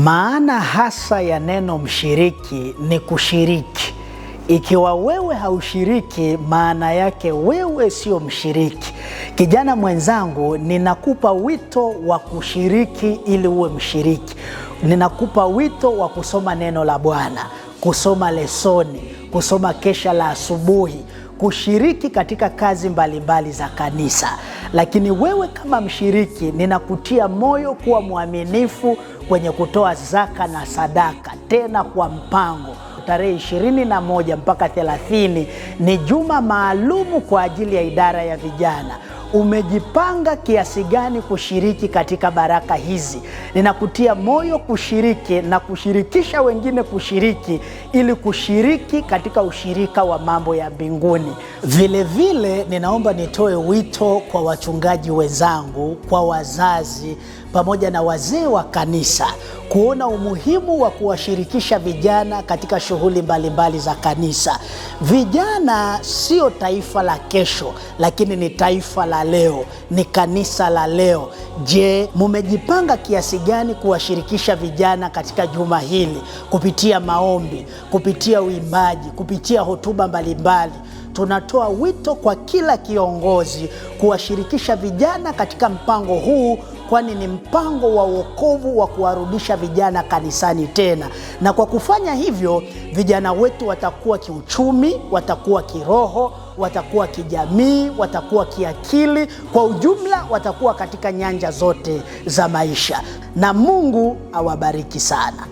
Maana hasa ya neno mshiriki ni kushiriki. Ikiwa wewe haushiriki, maana yake wewe sio mshiriki. Kijana mwenzangu, ninakupa wito wa kushiriki ili uwe mshiriki. Ninakupa wito wa kusoma neno la Bwana, kusoma lesoni, kusoma kesha la asubuhi, kushiriki katika kazi mbalimbali za kanisa. Lakini wewe kama mshiriki, ninakutia moyo kuwa mwaminifu kwenye kutoa zaka na sadaka, tena kwa mpango. Tarehe 21 mpaka 30 ni juma maalumu kwa ajili ya idara ya vijana. Umejipanga kiasi gani kushiriki katika baraka hizi? Ninakutia moyo kushiriki na kushirikisha wengine kushiriki, ili kushiriki katika ushirika wa mambo ya mbinguni. Vile vile ninaomba nitoe wito kwa wachungaji wenzangu, kwa wazazi pamoja na wazee wa kanisa, kuona umuhimu wa kuwashirikisha vijana katika shughuli mbalimbali za kanisa. Vijana sio taifa la kesho, lakini ni taifa la leo, ni kanisa la leo. Je, mumejipanga kiasi gani kuwashirikisha vijana katika juma hili, kupitia maombi, kupitia uimbaji, kupitia hotuba mbalimbali? Tunatoa wito kwa kila kiongozi kuwashirikisha vijana katika mpango huu, kwani ni mpango wa wokovu wa kuwarudisha vijana kanisani tena. Na kwa kufanya hivyo, vijana wetu watakuwa kiuchumi, watakuwa kiroho, watakuwa kijamii, watakuwa kiakili, kwa ujumla watakuwa katika nyanja zote za maisha. Na Mungu awabariki sana.